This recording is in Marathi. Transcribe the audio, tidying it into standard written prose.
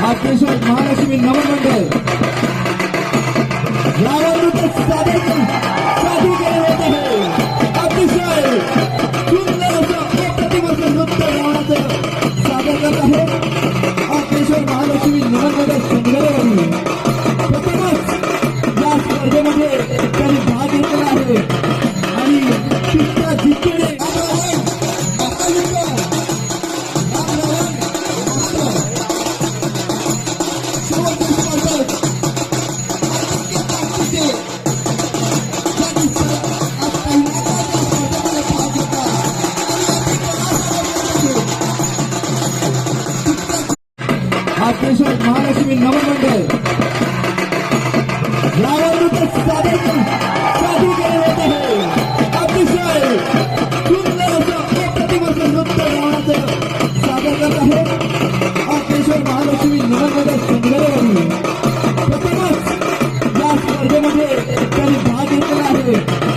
अतिशय महालक्ष्मी नमन मंडळ यावर सादर केले होत आहे. अतिशय सुंदर असं अप्रतिम असं नृत्य गावाचं सादर करत आहे. अतिशय महालक्ष्मी नमन मंडळ संग्रहवाली प्रथमच या स्पर्धेमध्ये त्यांनी भाग घेतलेला आहे आणि तिसऱ्या जिंकणे अतिशय महालक्ष्मी नमन मंडळ यावर सादर केले होत आहे. अतिशय सुंदर असं अप्रतिम असं नृत्य गावाचं सादर करत आहे. अतिशय महालक्ष्मी नमन मंडळ संग्रहवाली प्रथमच या स्पर्धेमध्ये त्यांनी भाग घेतलेला आहे